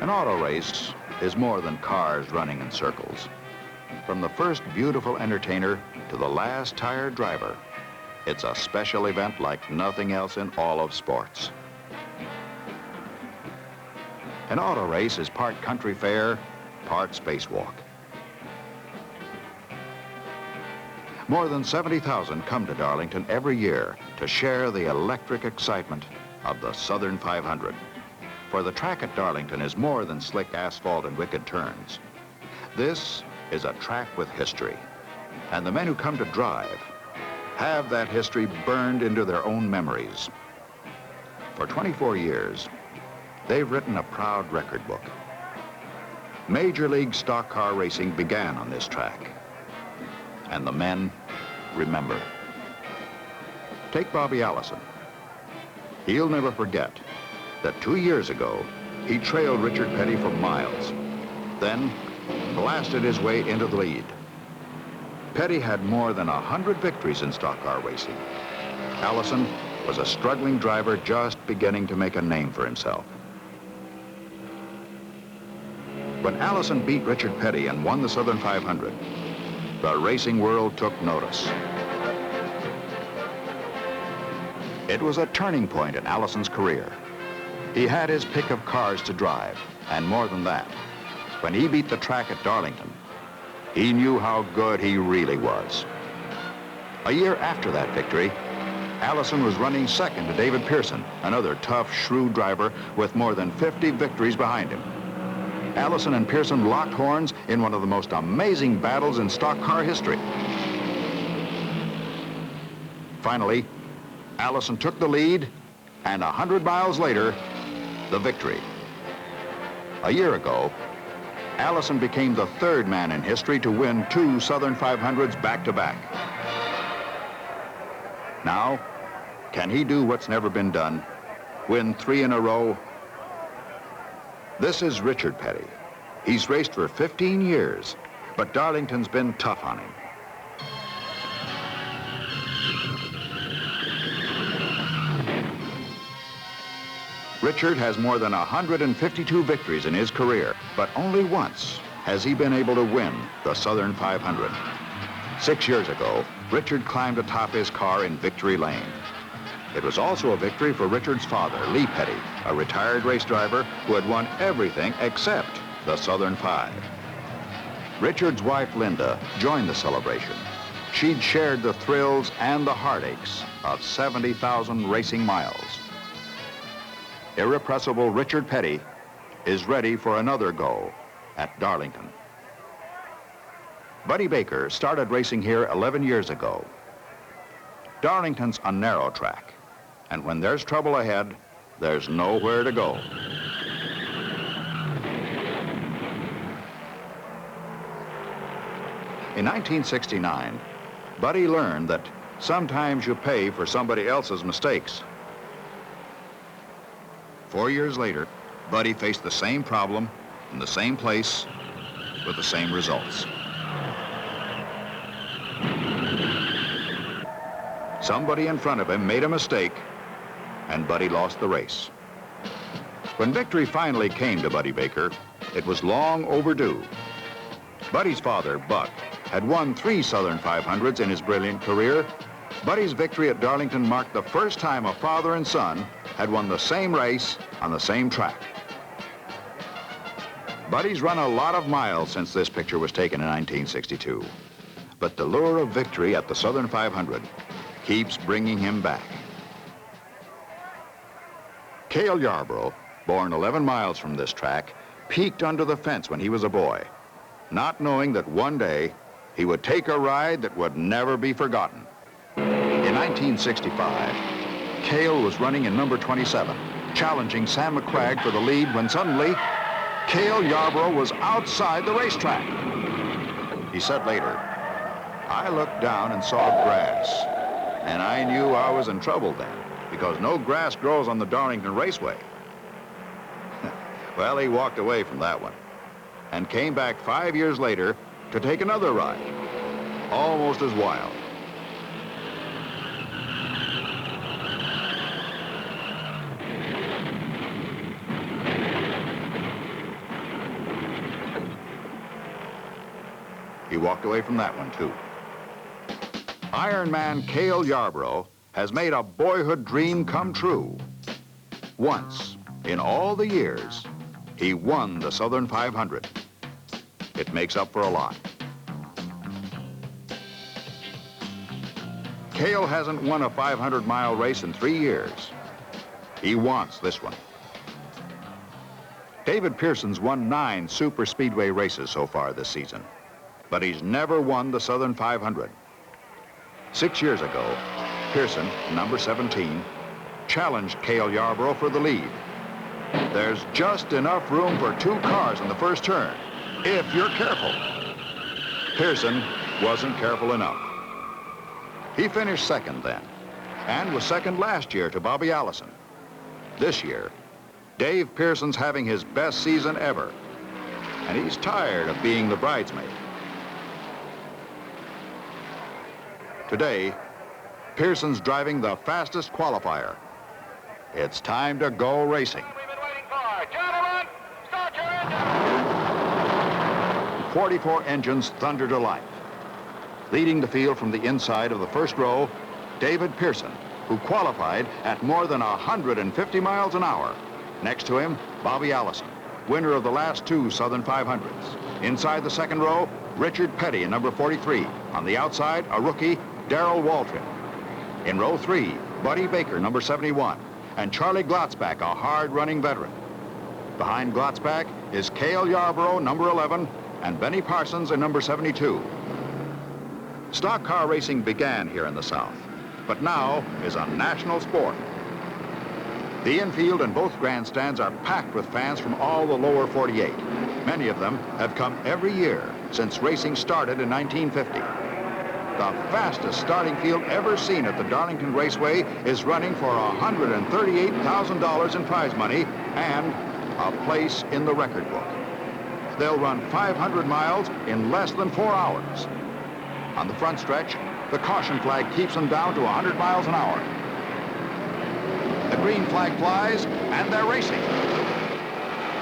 An auto race is more than cars running in circles. From the first beautiful entertainer to the last tired driver, it's a special event like nothing else in all of sports. An auto race is part country fair, part spacewalk. More than 70,000 come to Darlington every year to share the electric excitement of the Southern 500. For the track at Darlington is more than slick asphalt and wicked turns. This is a track with history, and the men who come to drive have that history burned into their own memories. For 24 years, they've written a proud record book. Major League stock car racing began on this track, and the men remember. Take Bobby Allison. He'll never forget that 2 years ago, he trailed Richard Petty for miles, then blasted his way into the lead. Petty had more than 100 victories in stock car racing. Allison was a struggling driver just beginning to make a name for himself. When Allison beat Richard Petty and won the Southern 500, the racing world took notice. It was a turning point in Allison's career. He had his pick of cars to drive, and more than that, when he beat the track at Darlington, he knew how good he really was. A year after that victory, Allison was running second to David Pearson, another tough, shrewd driver with more than 50 victories behind him. Allison and Pearson locked horns in one of the most amazing battles in stock car history. Finally, Allison took the lead, and 100 miles later, the victory. A year ago, Allison became the third man in history to win 2 Southern 500s back-to-back. Now, can he do what's never been done? Win 3 in a row? This is Richard Petty. He's raced for 15 years, but Darlington's been tough on him. Richard has more than 152 victories in his career, but only once has he been able to win the Southern 500. 6 years ago, Richard climbed atop his car in Victory Lane. It was also a victory for Richard's father, Lee Petty, a retired race driver who had won everything except the Southern 5. Richard's wife, Linda, joined the celebration. She'd shared the thrills and the heartaches of 70,000 racing miles. Irrepressible Richard Petty is ready for another go at Darlington. Buddy Baker started racing here 11 years ago. Darlington's a narrow track, and when there's trouble ahead, there's nowhere to go. In 1969, Buddy learned that sometimes you pay for somebody else's mistakes. 4 years later, Buddy faced the same problem in the same place with the same results. Somebody in front of him made a mistake, and Buddy lost the race. When victory finally came to Buddy Baker, it was long overdue. Buddy's father, Buck, had won 3 Southern 500s in his brilliant career. Buddy's victory at Darlington marked the first time a father and son had won the same race on the same track. Buddy's run a lot of miles since this picture was taken in 1962. But the lure of victory at the Southern 500 keeps bringing him back. Cale Yarborough, born 11 miles from this track, peeked under the fence when he was a boy, not knowing that one day he would take a ride that would never be forgotten. In 1965, Cale was running in number 27, challenging Sam McCragg for the lead when suddenly, Cale Yarborough was outside the racetrack. He said later, "I looked down and saw grass, and I knew I was in trouble then, because no grass grows on the Darlington Raceway." Well, he walked away from that one and came back 5 years later to take another ride. almost as wild. He walked away from that one, too. Ironman Cale Yarborough has made a boyhood dream come true. Once, in all the years, he won the Southern 500. It makes up for a lot. Cale hasn't won a 500-mile race in 3 years. He wants this one. David Pearson's won 9 super speedway races so far this season, but he's never won the Southern 500. 6 years ago, Pearson, number 17, challenged Cale Yarborough for the lead. There's just enough room for 2 cars in the first turn, if you're careful. Pearson wasn't careful enough. He finished second then, and was second last year to Bobby Allison. This year, Dave Pearson's having his best season ever, and he's tired of being the bridesmaid. Today, Pearson's driving the fastest qualifier. It's time to go racing. We've been waiting for. Gentlemen, start your engine. 44 engines thunder to life. Leading the field from the inside of the first row, David Pearson, who qualified at more than 150 miles an hour. Next to him, Bobby Allison, winner of the last 2 Southern 500s. Inside the second row, Richard Petty in number 43. On the outside, a rookie, Darrell Waltrip. In row 3, Buddy Baker, number 71, and Charlie Glotzback, a hard-running veteran. Behind Glotzback is Cale Yarborough, number 11, and Benny Parsons in number 72. Stock car racing began here in the South, but now is a national sport. The infield and both grandstands are packed with fans from all the lower 48. Many of them have come every year since racing started in 1950. The fastest starting field ever seen at the Darlington Raceway is running for $138,000 in prize money and a place in the record book. They'll run 500 miles in less than 4 hours. On the front stretch, the caution flag keeps them down to 100 miles an hour. The green flag flies, and they're racing.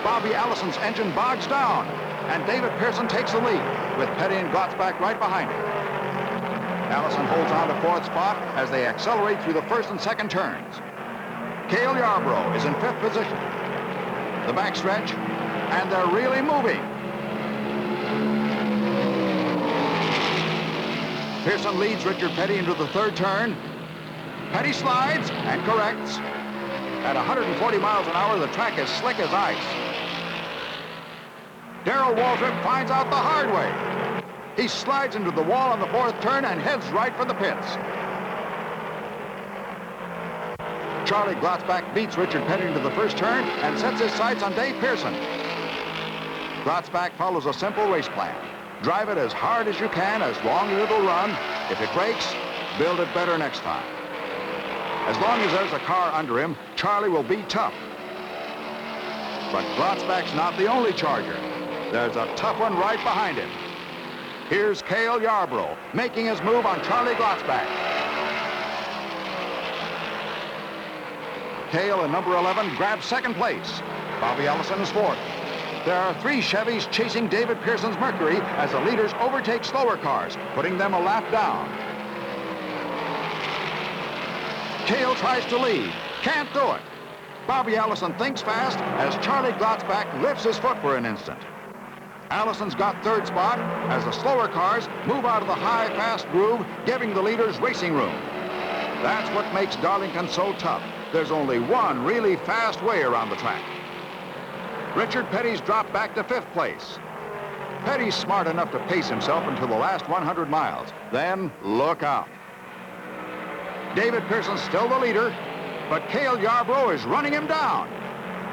Bobby Allison's engine bogs down, and David Pearson takes the lead, with Petty and Glotzback right behind him. Allison holds on to 4th spot as they accelerate through the first and second turns. Cale Yarborough is in 5th position. The backstretch, and they're really moving. Pearson leads Richard Petty into the 3rd turn. Petty slides and corrects. At 140 miles an hour, the track is slick as ice. Darrell Waltrip finds out the hard way. He slides into the wall on the 4th turn and heads right for the pits. Charlie Glotzback beats Richard Petty into the 1st turn and sets his sights on Dave Pearson. Glotzback follows a simple race plan. Drive it as hard as you can, as long as it'll run. If it breaks, build it better next time. As long as there's a car under him, Charlie will be tough. But Glotzback's not the only charger. There's a tough one right behind him. Here's Cale Yarborough making his move on Charlie Glotzback. Cale in number 11 grabs 2nd place. Bobby Allison is 4th. There are 3 Chevys chasing David Pearson's Mercury as the leaders overtake slower cars, putting them a lap down. Cale tries to lead. Can't do it. Bobby Allison thinks fast as Charlie Glotzback lifts his foot for an instant. Allison's got 3rd spot as the slower cars move out of the high, fast groove, giving the leaders racing room. That's what makes Darlington so tough. There's only one really fast way around the track. Richard Petty's dropped back to 5th place. Petty's smart enough to pace himself until the last 100 miles. Then, look out. David Pearson's still the leader, but Cale Yarborough is running him down.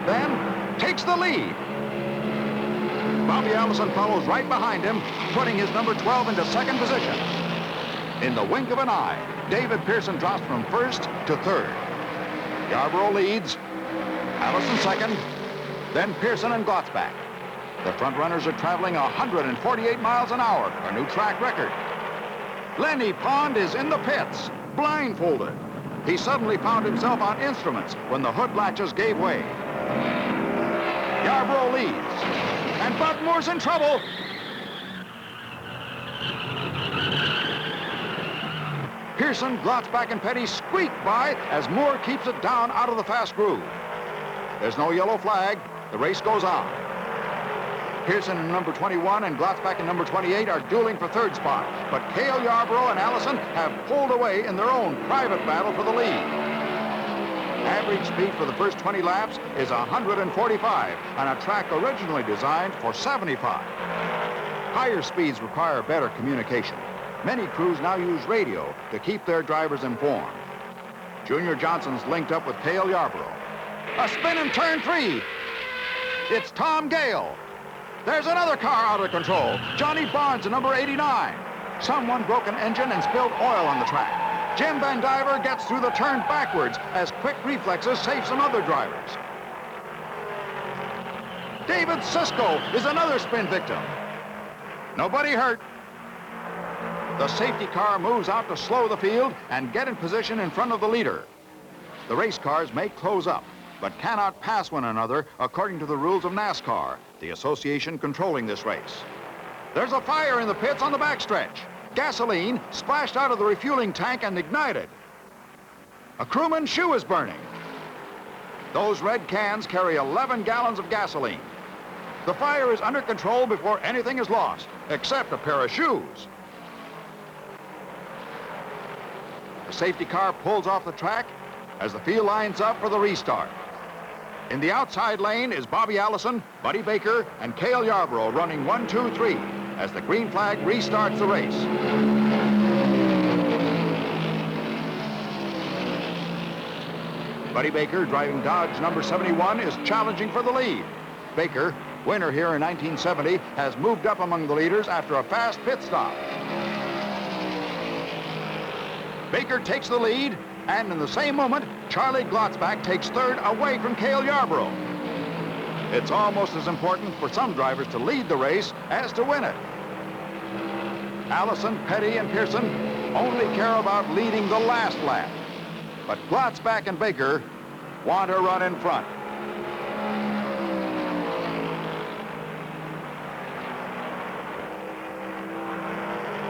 Then, takes the lead. Bobby Allison follows right behind him, putting his number 12 into 2nd position. In the wink of an eye, David Pearson drops from 1st to 3rd. Yarborough leads, Allison 2nd, then Pearson and Glotzback. The front runners are traveling 148 miles an hour, a new track record. Lenny Pond is in the pits, blindfolded. He suddenly found himself on instruments when the hood latches gave way. Yarborough leads, and Bud Moore's in trouble. Pearson, Glotzback, and Petty squeak by as Moore keeps it down out of the fast groove. There's no yellow flag. The race goes on. Pearson in number 21 and Glotzback in number 28 are dueling for third spot, but Cale Yarborough and Allison have pulled away in their own private battle for the lead. Average speed for the first 20 laps is 145 on a track originally designed for 75. Higher speeds require better communication. Many crews now use radio to keep their drivers informed. Junior Johnson's linked up with Cale Yarborough. A spin in turn 3. It's Tom Gale. There's another car out of control. Johnny Barnes in number 89. Someone broke an engine and spilled oil on the track. Jim Van Diver gets through the turn backwards as quick reflexes save some other drivers. David Sisko is another spin victim. Nobody hurt. The safety car moves out to slow the field and get in position in front of the leader. The race cars may close up, but cannot pass one another according to the rules of NASCAR, the association controlling this race. There's a fire in the pits on the backstretch. Gasoline splashed out of the refueling tank and ignited. A crewman's shoe is burning. Those red cans carry 11 gallons of gasoline. The fire is under control before anything is lost, except a pair of shoes. The safety car pulls off the track as the field lines up for the restart. In the outside lane is Bobby Allison, Buddy Baker, and Cale Yarborough running 1, 2, 3 as the green flag restarts the race. Buddy Baker, driving Dodge number 71, is challenging for the lead. Baker, winner here in 1970, has moved up among the leaders after a fast pit stop. Baker takes the lead, and in the same moment, Charlie Glotzback takes third away from Cale Yarborough. It's almost as important for some drivers to lead the race as to win it. Allison, Petty, and Pearson only care about leading the last lap. But Glotzback and Baker want to run in front.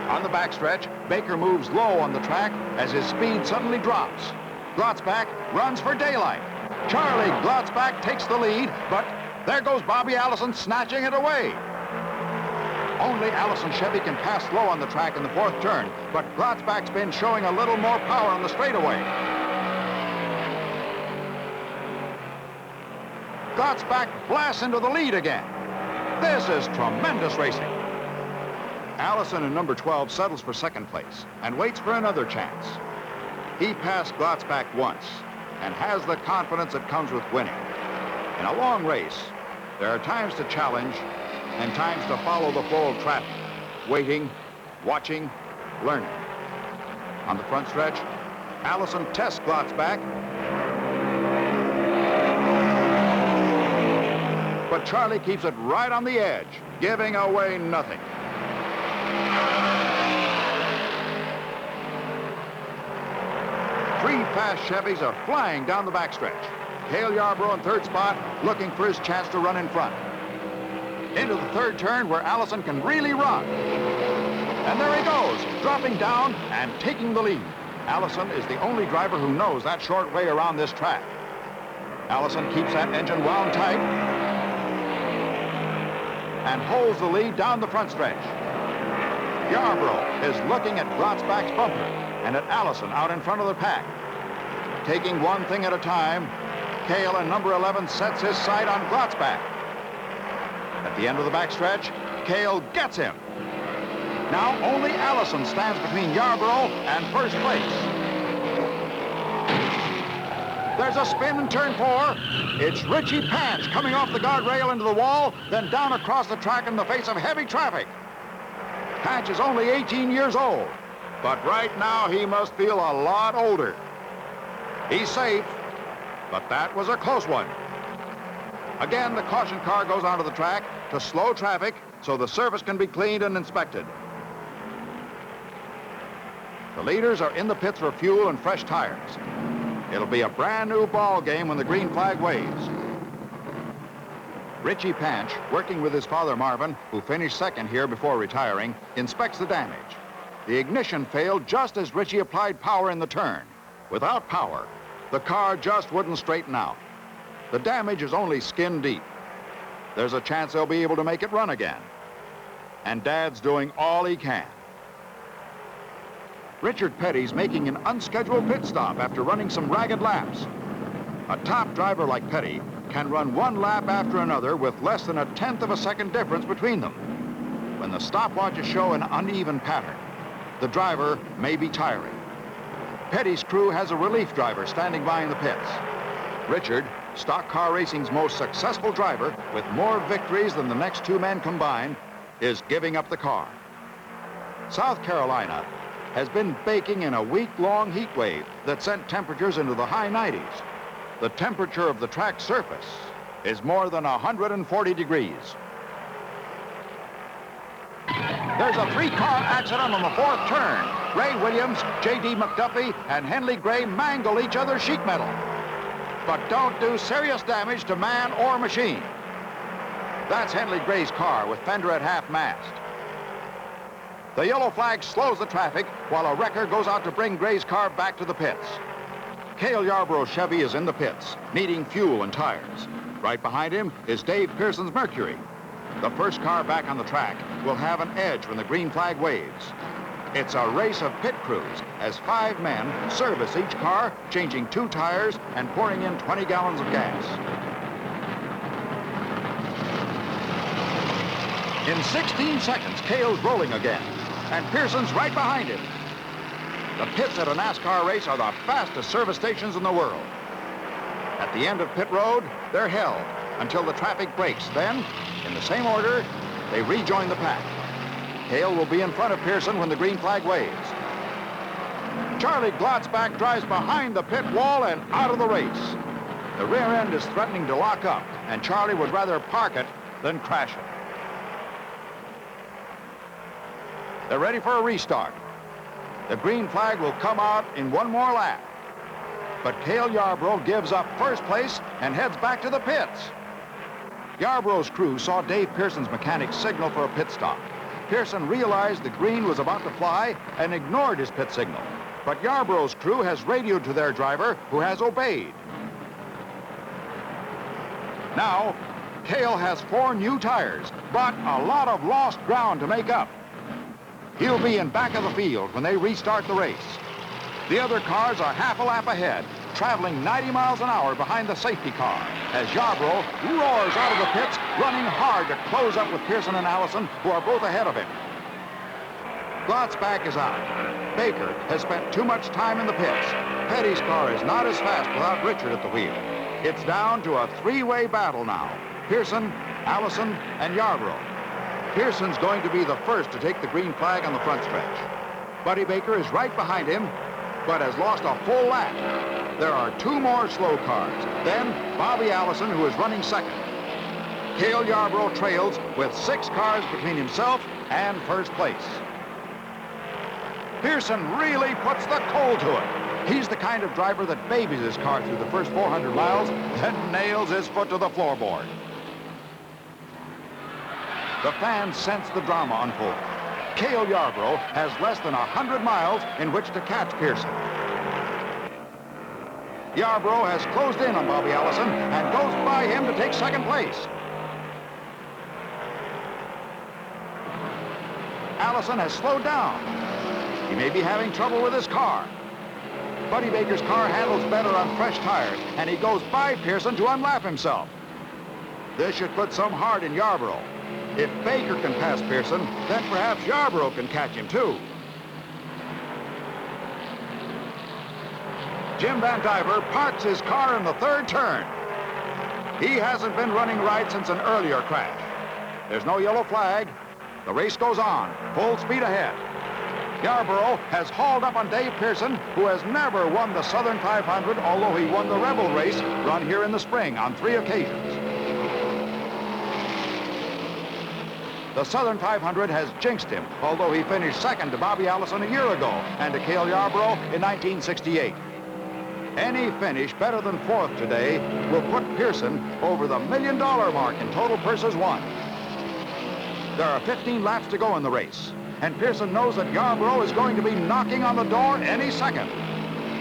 On the backstretch, Baker moves low on the track as his speed suddenly drops. Glotzback runs for daylight. Charlie Glotzback takes the lead, but there goes Bobby Allison snatching it away. Only Allison Chevy can pass slow on the track in the fourth turn, but Glotzback's been showing a little more power on the straightaway. Glotzback blasts into the lead again. This is tremendous racing. Allison in number 12 settles for second place and waits for another chance. He passed Glotzback once and has the confidence that comes with winning. In a long race, there are times to challenge and times to follow the flow of traffic, waiting, watching, learning. On the front stretch, Allison tests Glotzback, but Charlie keeps it right on the edge, giving away nothing. Three fast Chevys are flying down the backstretch. Cale Yarborough in third spot, looking for his chance to run in front. Into the third turn where Allison can really run. And there he goes, dropping down and taking the lead. Allison is the only driver who knows that short way around this track. Allison keeps that engine wound tight and holds the lead down the front stretch. Yarborough is looking at Glotzback's bumper and at Allison out in front of the pack. Taking one thing at a time, Cale in number 11 sets his sight on Glotzback. At the end of the backstretch, Cale gets him. Now only Allison stands between Yarborough and first place. There's a spin in turn 4. It's Richie Pants coming off the guardrail into the wall, then down across the track in the face of heavy traffic. Patch is only 18 years old, but right now he must feel a lot older. He's safe, but that was a close one. Again, the caution car goes onto the track to slow traffic so the surface can be cleaned and inspected. The leaders are in the pits for fuel and fresh tires. It'll be a brand new ball game when the green flag waves. Richie Panch, working with his father Marvin, who finished second here before retiring, inspects the damage. The ignition failed just as Richie applied power in the turn. Without power, the car just wouldn't straighten out. The damage is only skin deep. There's a chance they'll be able to make it run again. And Dad's doing all he can. Richard Petty's making an unscheduled pit stop after running some ragged laps. A top driver like Petty can run one lap after another with less than 1/10 of a second difference between them. When the stopwatches show an uneven pattern, the driver may be tiring. Petty's crew has a relief driver standing by in the pits. Richard, stock car racing's most successful driver with more victories than the next two men combined, is giving up the car. South Carolina has been baking in a week-long heat wave that sent temperatures into the high 90s. The temperature of the track surface is more than 140 degrees. There's a three-car accident on the fourth turn. Ray Williams, J.D. McDuffie, and Henley Gray mangle each other's sheet metal, but don't do serious damage to man or machine. That's Henley Gray's car with fender at half-mast. The yellow flag slows the traffic while a wrecker goes out to bring Gray's car back to the pits. Cale Yarborough's Chevy is in the pits, needing fuel and tires. Right behind him is Dave Pearson's Mercury. The first car back on the track will have an edge when the green flag waves. It's a race of pit crews as 5 men service each car, changing 2 tires and pouring in 20 gallons of gas. In 16 seconds, Cale's rolling again, and Pearson's right behind him. The pits at a NASCAR race are the fastest service stations in the world. At the end of pit road, they're held until the traffic breaks. Then, in the same order, they rejoin the pack. Cale will be in front of Pearson when the green flag waves. Charlie Glotzback drives behind the pit wall and out of the race. The rear end is threatening to lock up, and Charlie would rather park it than crash it. They're ready for a restart. The green flag will come out in one more lap. But Cale Yarborough gives up first place and heads back to the pits. Yarborough's crew saw Dave Pearson's mechanic signal for a pit stop. Pearson realized the green was about to fly and ignored his pit signal. But Yarborough's crew has radioed to their driver, who has obeyed. Now, Cale has 4 new tires, but a lot of lost ground to make up. He'll be in back of the field when they restart the race. The other cars are half a lap ahead, traveling 90 miles an hour behind the safety car, as Yarborough roars out of the pits, running hard to close up with Pearson and Allison, who are both ahead of him. Glotzback is out. Baker has spent too much time in the pits. Petty's car is not as fast without Richard at the wheel. It's down to a 3-way battle now. Pearson, Allison, and Yarborough. Pearson's going to be the first to take the green flag on the front stretch. Buddy Baker is right behind him, but has lost a full lap. There are 2 more slow cars. Then Bobby Allison, who is running second. Cale Yarborough trails with 6 cars between himself and first place. Pearson really puts the coal to it. He's the kind of driver that babies his car through the first 400 miles, then nails his foot to the floorboard. The fans sense the drama unfold. Cale Yarborough has less than 100 miles in which to catch Pearson. Yarborough has closed in on Bobby Allison and goes by him to take second place. Allison has slowed down. He may be having trouble with his car. Buddy Baker's car handles better on fresh tires, and he goes by Pearson to unlap himself. This should put some heart in Yarborough. If Baker can pass Pearson, then perhaps Yarborough can catch him too. Jim Van Diver parks his car in the 3rd turn. He hasn't been running right since an earlier crash. There's no yellow flag. The race goes on, full speed ahead. Yarborough has hauled up on Dave Pearson, who has never won the Southern 500, although he won the Rebel race run here in the spring on 3 occasions. The Southern 500 has jinxed him, although he finished second to Bobby Allison a year ago and to Cale Yarborough in 1968. Any finish better than fourth today will put Pearson over the $1 million mark in total purses won. There are 15 laps to go in the race, and Pearson knows that Yarborough is going to be knocking on the door any second.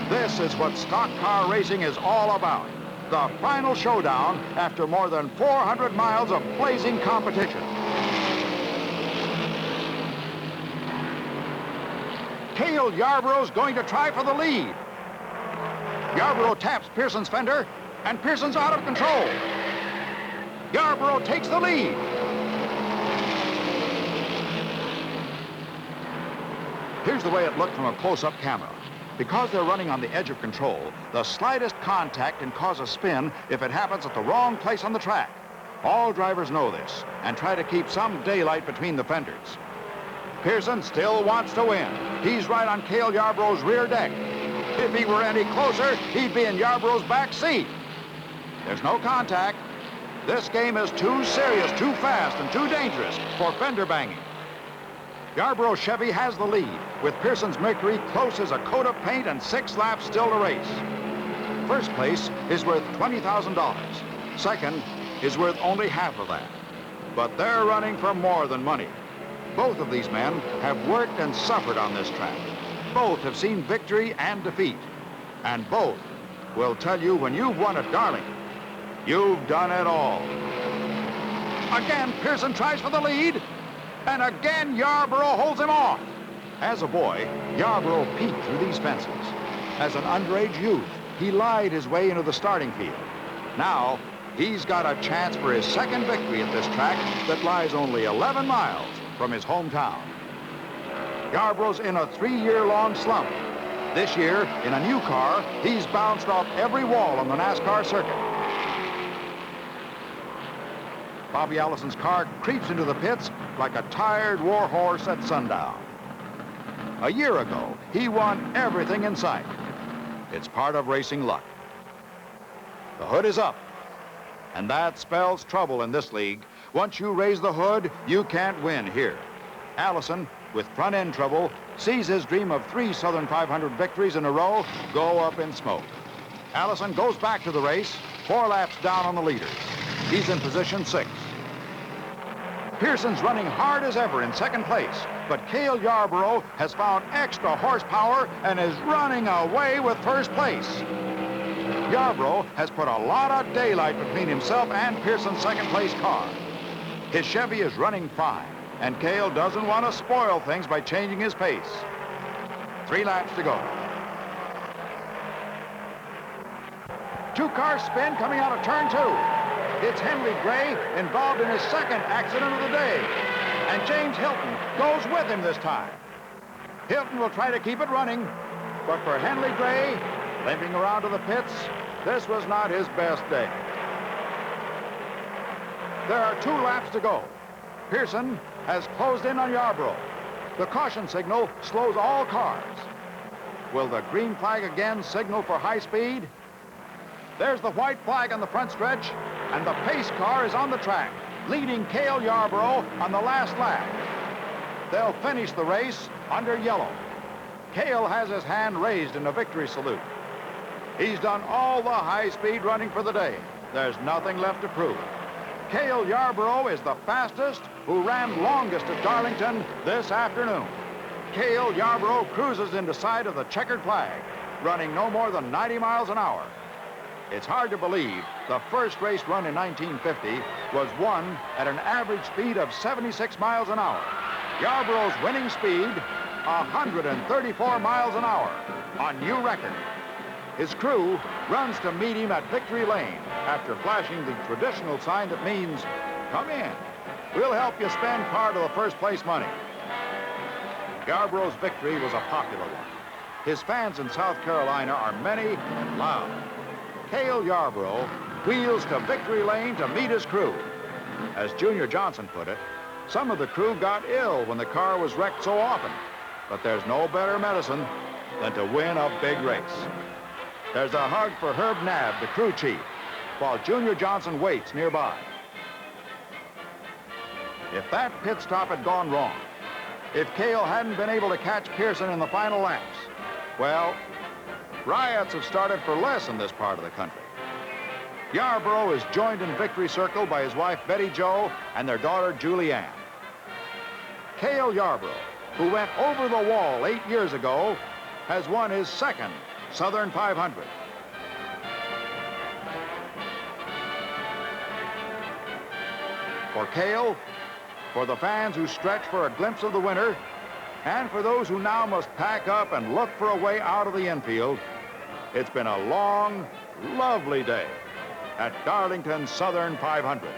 This is what stock car racing is all about. The final showdown after more than 400 miles of blazing competition. Cale Yarborough's going to try for the lead. Yarborough taps Pearson's fender, and Pearson's out of control. Yarborough takes the lead. Here's the way it looked from a close-up camera. Because they're running on the edge of control, the slightest contact can cause a spin if it happens at the wrong place on the track. All drivers know this and try to keep some daylight between the fenders. Pearson still wants to win. He's right on Cale Yarborough's rear deck. If he were any closer, he'd be in Yarborough's back seat. There's no contact. This game is too serious, too fast, and too dangerous for fender banging. Yarborough Chevy has the lead, with Pearson's Mercury close as a coat of paint and 6 laps still to race. First place is worth $20,000. Second is worth only half of that. But they're running for more than money. Both of these men have worked and suffered on this track. Both have seen victory and defeat. And both will tell you when you've won at Darlington, you've done it all. Again, Pearson tries for the lead. And again, Yarborough holds him off. As a boy, Yarborough peeked through these fences. As an underage youth, he lied his way into the starting field. Now, he's got a chance for his second victory at this track that lies only 11 miles from his hometown. Yarborough's in a 3-year-long slump. This year, in a new car, he's bounced off every wall on the NASCAR circuit. Bobby Allison's car creeps into the pits like a tired war horse at sundown. A year ago, he won everything in sight. It's part of racing luck. The hood is up, and that spells trouble in this league. Once you raise the hood, you can't win here. Allison, with front-end trouble, sees his dream of 3 Southern 500 victories in a row go up in smoke. Allison goes back to the race, 4 laps down on the leaders. He's in position 6. Pearson's running hard as ever in second place, but Cale Yarborough has found extra horsepower and is running away with first place. Yarborough has put a lot of daylight between himself and Pearson's second-place car. His Chevy is running fine, and Cale doesn't want to spoil things by changing his pace. 3 laps to go. 2 cars spin coming out of turn 2. It's Henry Gray involved in his second accident of the day, and James Hilton goes with him this time. Hilton will try to keep it running, but for Henry Gray, limping around to the pits, this was not his best day. There are 2 laps to go. Pearson has closed in on Yarborough. The caution signal slows all cars. Will the green flag again signal for high speed? There's the white flag on the front stretch, and the pace car is on the track, leading Cale Yarborough on the last lap. They'll finish the race under yellow. Cale has his hand raised in a victory salute. He's done all the high-speed running for the day. There's nothing left to prove. Cale Yarborough is the fastest who ran longest at Darlington this afternoon. Cale Yarborough cruises into sight of the checkered flag, running no more than 90 miles an hour. It's hard to believe the first race run in 1950 was won at an average speed of 76 miles an hour. Yarborough's winning speed, 134 miles an hour, a new record. His crew runs to meet him at Victory Lane after flashing the traditional sign that means, "Come in. We'll help you spend part of the first place money." Yarborough's victory was a popular one. His fans in South Carolina are many and loud. Cale Yarborough wheels to Victory Lane to meet his crew. As Junior Johnson put it, some of the crew got ill when the car was wrecked so often, but there's no better medicine than to win a big race. There's a hug for Herb Nabb, the crew chief, while Junior Johnson waits nearby. If that pit stop had gone wrong, if Cale hadn't been able to catch Pearson in the final laps, well, riots have started for less in this part of the country. Yarborough is joined in victory circle by his wife Betty Jo and their daughter Julianne. Cale Yarborough, who went over the wall 8 years ago, has won his second Southern 500. For Cale, for the fans who stretch for a glimpse of the winner, and for those who now must pack up and look for a way out of the infield, it's been a long, lovely day at Darlington Southern 500.